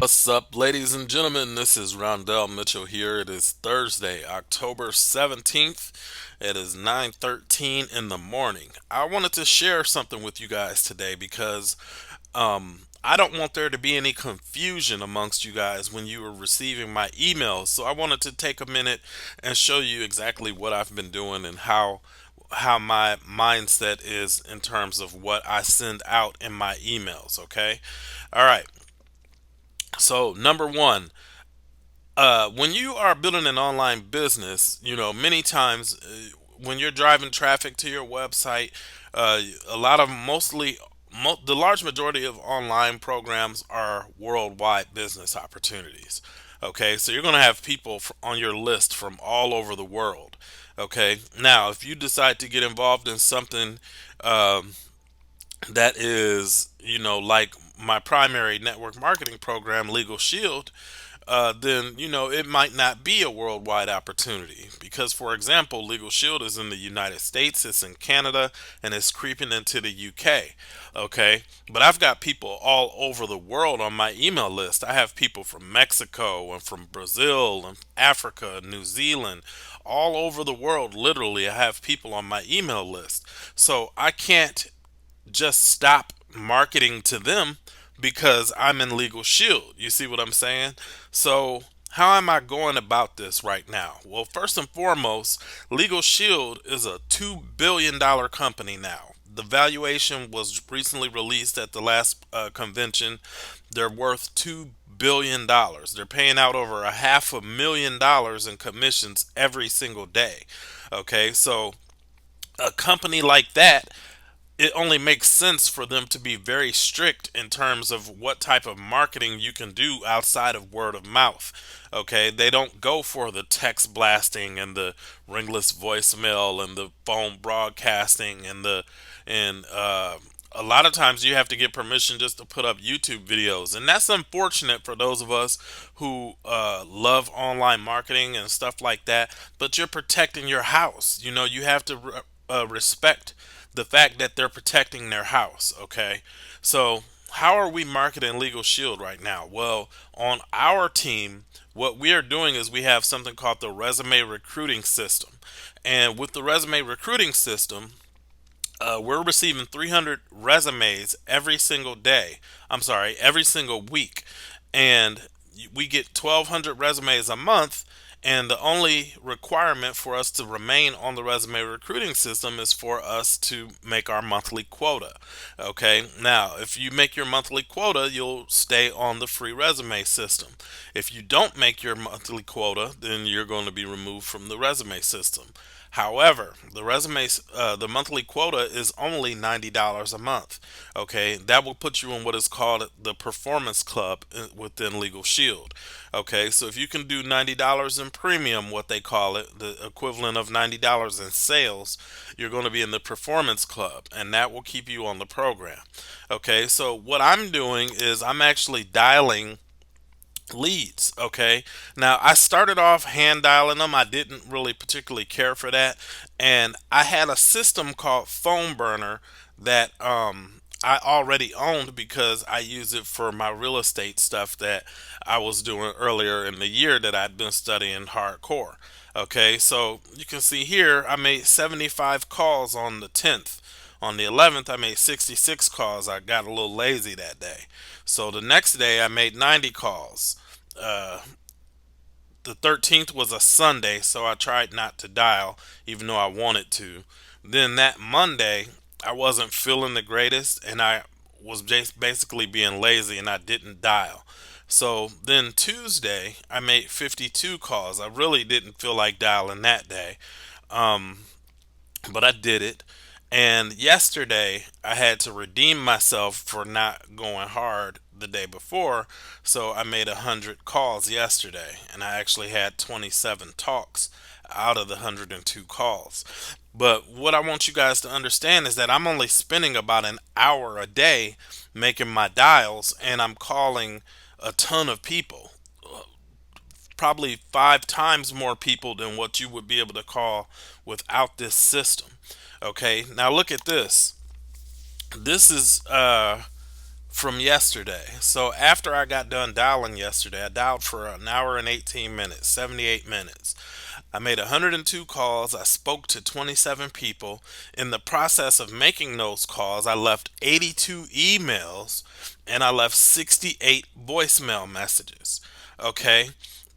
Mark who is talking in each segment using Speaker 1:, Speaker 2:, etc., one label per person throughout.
Speaker 1: What's up, ladies and gentlemen? This is Rondell Mitchell here. It is Thursday, October 17th. It is 9:13 in the morning. I wanted to share something with you guys today because I don't want there to be any confusion amongst you guys when you are receiving my emails. So I wanted to take a minute and show you exactly what I've been doing and how my mindset is in terms of what I send out in my emails, okay? All right. So, number one, when you are building an online business, many times when you're driving traffic to your website, a lot of the large majority of online programs are worldwide business opportunities. Okay, so you're going to have people on your list from all over the world. Okay, now if you decide to get involved in something um, that is, like my primary network marketing program, Legal Shield, then it might not be a worldwide opportunity because, for example, Legal Shield is in the United States, it's in Canada, and it's creeping into the UK. Okay, but I've got people all over the world on my email list. I have people from Mexico and from Brazil and Africa, New Zealand, all over the world. Literally, I have people on my email list, so I can't just stop marketing to them because I'm in Legal Shield. You see what I'm saying? So, how am I going about this right now? Well, first and foremost, Legal Shield is a $2 billion company now. The valuation was recently released at the last convention. They're worth $2 billion. They're paying out over a $500,000 in commissions every single day. Okay, so a company like that, it only makes sense for them to be very strict in terms of what type of marketing you can do outside of word of mouth. Okay, they don't go for the text blasting and the ringless voicemail and the phone broadcasting and a lot of times you have to get permission just to put up YouTube videos, and that's unfortunate for those of us who love online marketing and stuff like that. But you're protecting your house. You have to respect the fact that they're protecting their house. Okay, so how are we marketing Legal Shield right now? Well, on our team, what we are doing is we have something called the resume recruiting system, and with the resume recruiting system, we're receiving 300 resumes every single day. I'm sorry, every single week, and we get 1,200 resumes a month. And the only requirement for us to remain on the resume recruiting system is for us to make our monthly quota. Okay, now if you make your monthly quota, you'll stay on the free resume system. If you don't make your monthly quota, then you're going to be removed from the resume system. However, the monthly quota is only $90 a month. Okay, that will put you in what is called the Performance Club within Legal Shield. Okay, so if you can do $90 in premium, what they call it, the equivalent of $90 in sales, you're going to be in the Performance Club, and that will keep you on the program. Okay, so what I'm doing is I'm actually dialing leads. Okay, now I started off hand dialing them. I didn't really particularly care for that, and I had a system called Phone Burner that I already owned because I use it for my real estate stuff that I was doing earlier in the year that I'd been studying hardcore. Okay, so you can see here I made 75 calls on the 10th. On the 11th, I made 66 calls. I got a little lazy that day. So the next day, I made 90 calls. Uh, the 13th was a Sunday, so I tried not to dial, even though I wanted to. Then that Monday, I wasn't feeling the greatest, and I was just basically being lazy, and I didn't dial. So then Tuesday, I made 52 calls. I really didn't feel like dialing that day. Um, but I did it. And yesterday, I had to redeem myself for not going hard the day before, so I made 100 calls yesterday, and I actually had 27 talks out of the 102 calls. But what I want you guys to understand is that I'm only spending about an hour a day making my dials, and I'm calling a ton of people, probably 5 times more people than what you would be able to call without this system. Okay, now look at this. This is from yesterday. So after I got done dialing yesterday, I dialed for an hour and 18 minutes, 78 minutes. I made 102 calls. I spoke to 27 people. In the process of making those calls, I left 82 emails and I left 68 voicemail messages. Okay.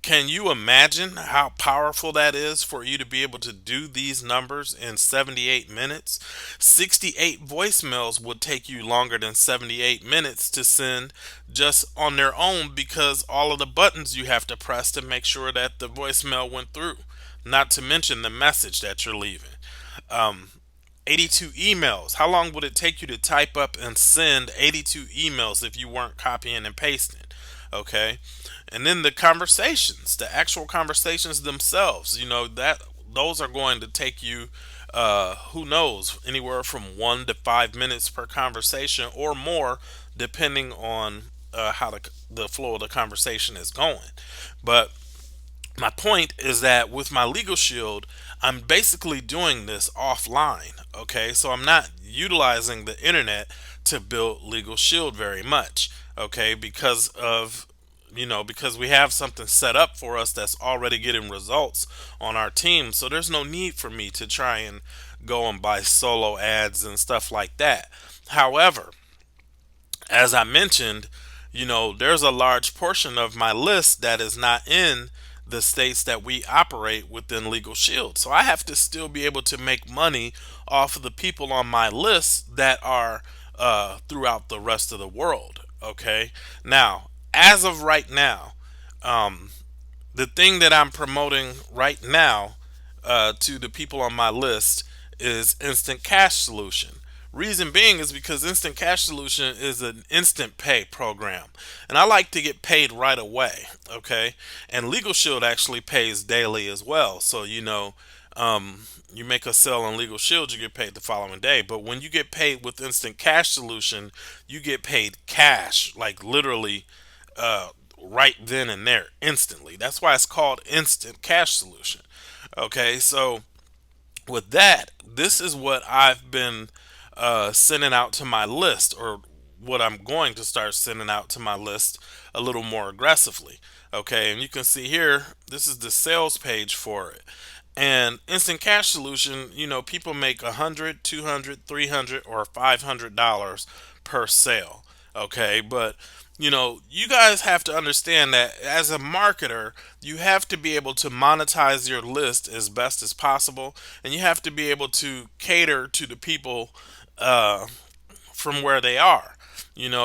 Speaker 1: Can you imagine how powerful that is for you to be able to do these numbers in 78 minutes? 68 voicemails would take you longer than 78 minutes to send just on their own because all of the buttons you have to press to make sure that the voicemail went through, not to mention the message that you're leaving. Um, 82 emails. How long would it take you to type up and send 82 emails if you weren't copying and pasting? Okay. And then the conversations, the actual conversations themselves, that those are going to take you, who knows, anywhere from 1 to 5 minutes per conversation or more, depending on how the flow of the conversation is going. But my point is that with my legal shield, I'm basically doing this offline. Okay, so I'm not utilizing the internet to build legal shield very much. Okay, because we have something set up for us that's already getting results on our team. So there's no need for me to try and go and buy solo ads and stuff like that. However, as I mentioned, there's a large portion of my list that is not in the states that we operate within Legal Shield. So I have to still be able to make money off of the people on my list that are throughout the rest of the world. Okay. Now, as of right now, um, the thing that I'm promoting right now to the people on my list is Instant Cash Solution. Reason being is because Instant Cash Solution is an instant pay program, and I like to get paid right away. Okay, and Legal Shield actually pays daily as well. So you make a sale on Legal Shield, you get paid the following day. But when you get paid with Instant Cash Solution, you get paid cash, like literally right then and there, instantly. That's why it's called Instant Cash Solution. Okay, so with that, this is what I've been sending out to my list, or what I'm going to start sending out to my list a little more aggressively. Okay, and you can see here, this is the sales page for it. And Instant Cash Solution, people make 100, 200, 300, or $500 per sale. Okay, but you guys have to understand that as a marketer, you have to be able to monetize your list as best as possible, and you have to be able to cater to the people uh, from where they are.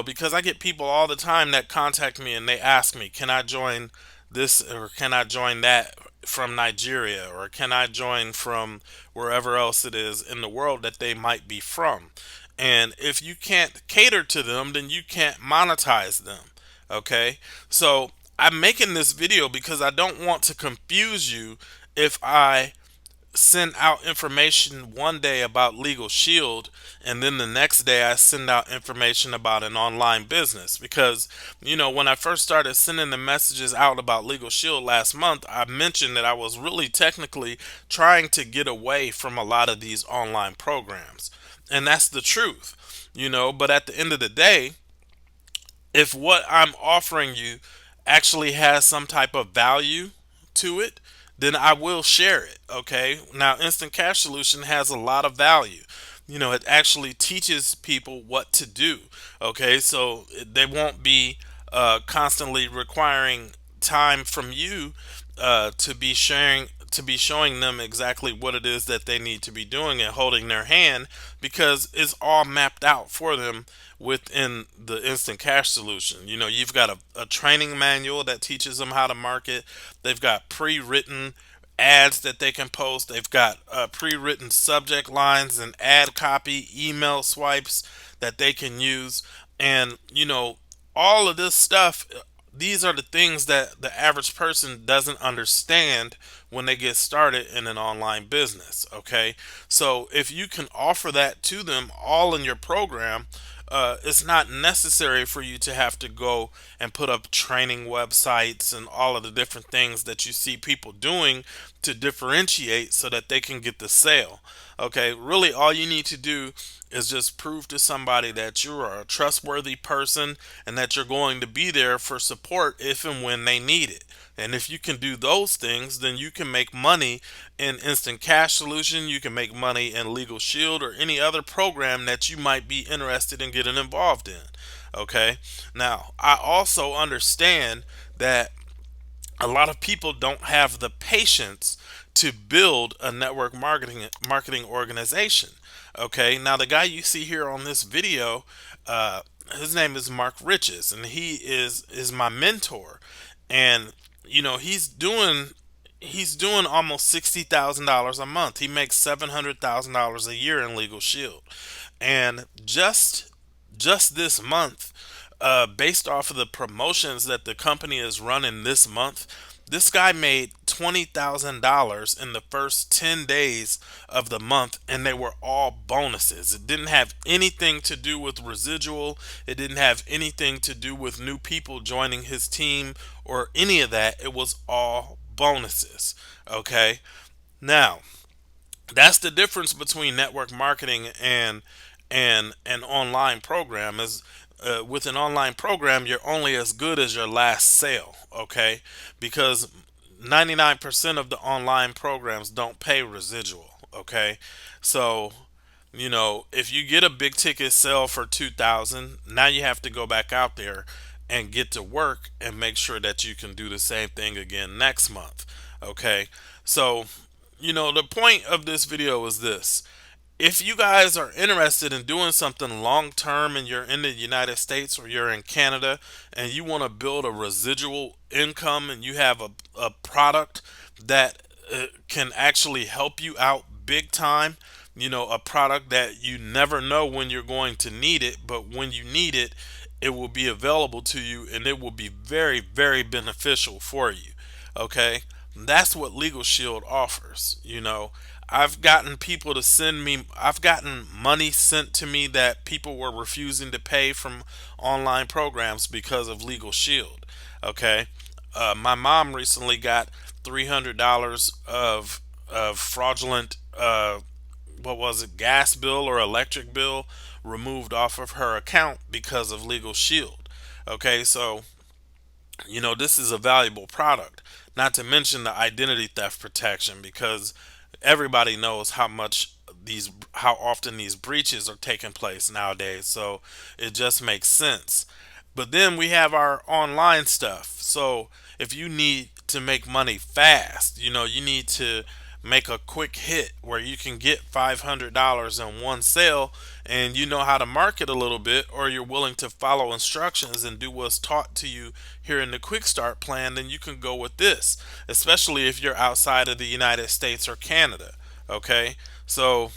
Speaker 1: Because I get people all the time that contact me and they ask me, can I join this or can I join that from Nigeria, or can I join from wherever else it is in the world that they might be from? And if you can't cater to them, then you can't monetize them. Okay? So I'm making this video because I don't want to confuse you if I send out information one day about Legal Shield and then the next day I send out information about an online business. Because when I first started sending the messages out about Legal Shield last month, I mentioned that I was really technically trying to get away from a lot of these online programs, and that's the truth. But at the end of the day, if what I'm offering you actually has some type of value to it, then I will share it. Okay. Now, Instant Cash Solution has a lot of value. It actually teaches people what to do. Okay. So they won't be constantly requiring time from you to be showing them exactly what it is that they need to be doing and holding their hand, because it's all mapped out for them within the Instant Cash Solution. You've got a training manual that teaches them how to market. They've got pre-written ads that they can post. They've got pre-written subject lines and ad copy, email swipes that they can use. And all of this stuff, these are the things that the average person doesn't understand when they get started in an online business. Okay, so if you can offer that to them all in your program, it's not necessary for you to have to go and put up training websites and all of the different things that you see people doing to differentiate so that they can get the sale. Okay, really, all you need to do is just prove to somebody that you are a trustworthy person and that you're going to be there for support if and when they need it. And if you can do those things, then you can make money in Instant Cash Solution. You can make money in Legal Shield or any other program that you might be interested in getting involved in. Okay, now I also understand that a lot of people don't have the patience to build a network marketing organization. Okay, now the guy you see here on this video, his name is Mark Riches, and he is my mentor, and he's doing almost $60,000 a month. He makes $700,000 a year in Legal Shield, and just this month, based off of the promotions that the company is running this month, this guy made $20,000 in the first 10 days of the month, and they were all bonuses. It didn't have anything to do with residual, it didn't have anything to do with new people joining his team or any of that. It was all bonuses. Okay, now that's the difference between network marketing and an online program is with an online program you're only as good as your last sale. Okay, because 99% of the online programs don't pay residual. Okay, so if you get a big ticket sale for 2000, now you have to go back out there and get to work and make sure that you can do the same thing again next month. Okay, so the point of this video is this: if you guys are interested in doing something long term and you're in the United States or you're in Canada and you want to build a residual income and you have a product that can actually help you out big time, a product that you never know when you're going to need it, but when you need it, it will be available to you and it will be very, very beneficial for you. Okay, that's what Legal Shield offers. I've gotten money sent to me that people were refusing to pay from online programs because of Legal Shield. Okay, my mom recently got $300 of fraudulent, what was it, gas bill or electric bill removed off of her account because of Legal Shield. Okay, so this is a valuable product. Not to mention the identity theft protection, because everybody knows how often these breaches are taking place nowadays. So it just makes sense. But then we have our online stuff. So if you need to make money fast, you need to make a quick hit where you can get $500 in one sale, and you know how to market a little bit, or you're willing to follow instructions and do what's taught to you here in the quick start plan, then you can go with this, especially if you're outside of the United States or Canada. Okay, so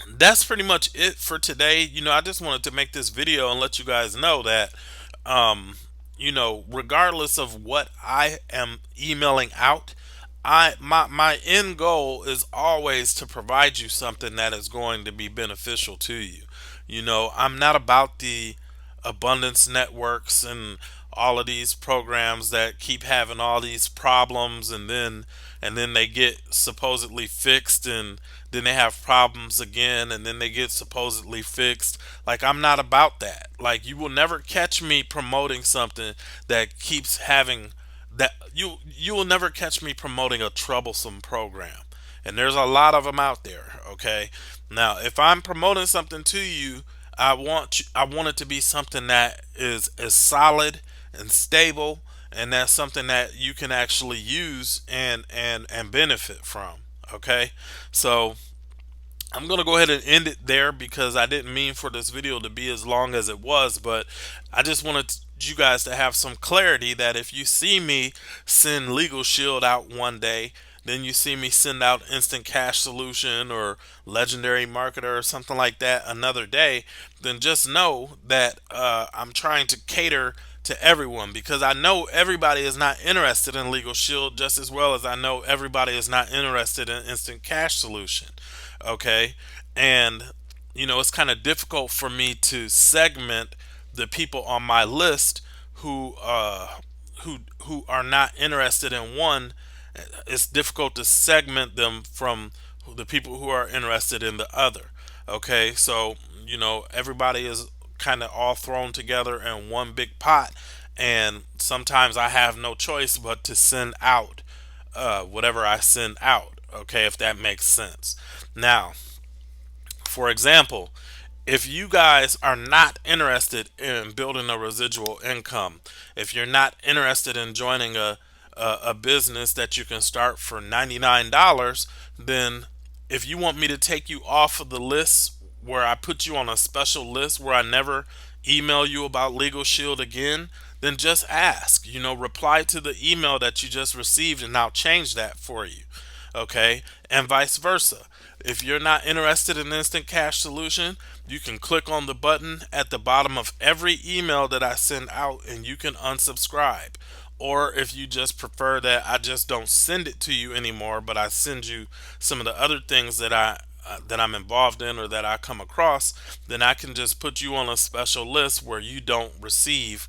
Speaker 1: that's pretty much it for today. I just wanted to make this video and let you guys know that, regardless of what I am emailing out, my end goal is always to provide you something that is going to be beneficial to you. I'm not about the abundance networks and all of these programs that keep having all these problems, and then they get supposedly fixed, and then they have problems again, and then they get supposedly fixed. Like, I'm not about that. Like, you will never catch me promoting something that keeps having that. You will never catch me promoting a troublesome program, and there's a lot of them out there. Okay, now if I'm promoting something to you, I want it to be something that is solid and stable, and that's something that you can actually use and benefit from. Okay, so I'm gonna go ahead and end it there because I didn't mean for this video to be as long as it was, but I just wanted you guys to have some clarity that if you see me send Legal Shield out one day, then you see me send out Instant Cash Solution or Legendary Marketer or something like that another day, then just know that I'm trying to cater to everyone, because I know everybody is not interested in Legal Shield just as well as I know everybody is not interested in Instant Cash Solution. Okay, and it's kind of difficult for me to segment the people on my list who are not interested in one. It's difficult to segment them the people who are interested in the other. Okay, so everybody is kind of all thrown together in one big pot, and sometimes I have no choice but to send out whatever I send out. Okay, if that makes sense. Now, for example, if you guys are not interested in building a residual income, if you're not interested in joining a business that you can start for $99, then if you want me to take you off of the list where I put you on a special list where I never email you about Legal Shield again, then just ask. Reply to the email that you just received and I'll change that for you. Okay, and vice versa. If you're not interested in instant cash solution, you can click on the button at the bottom of every email that I send out and you can unsubscribe. Or if you just prefer that I just don't send it to you anymore, but I send you some of the other things that I'm involved in or that I come across, then I can just put you on a special list where you don't receive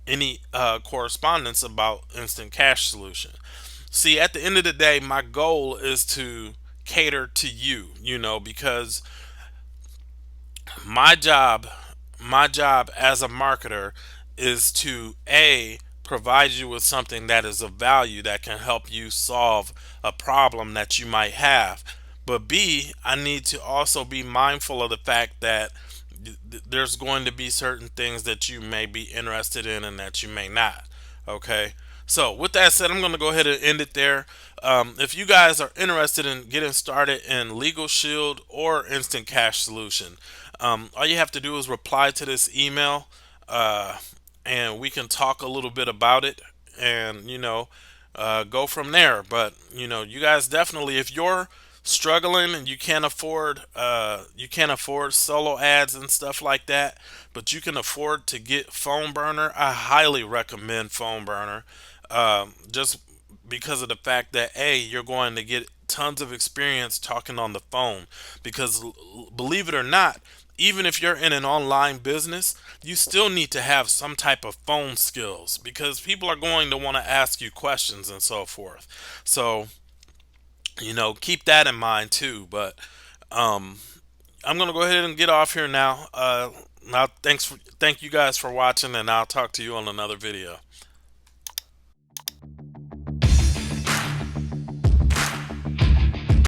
Speaker 1: any correspondence about instant cash solution. See, at the end of the day, my goal is to cater to you, because my job my job as a marketer is to provide you with something that is of value that can help you solve a problem that you might have, but b, I need to also be mindful of the fact that there's going to be certain things that you may be interested in and that you may not. Okay, so with that said, I'm going to go ahead and end it there. If you guys are interested in getting started in Legal Shield or Instant Cash Solution, all you have to do is reply to this email, uh, and we can talk a little bit about it, and go from there. But you guys definitely, if you're struggling and you can't afford solo ads and stuff like that, but you can afford to get Phone Burner, I highly recommend Phone Burner. Just because of the fact that you're going to get tons of experience talking on the phone, because believe it or not, even if you're in an online business, you still need to have some type of phone skills because people are going to want to ask you questions and so forth. So keep that in mind too. But um, I'm gonna go ahead and get off here now. Now, thank you guys for watching, and I'll talk to you on another video.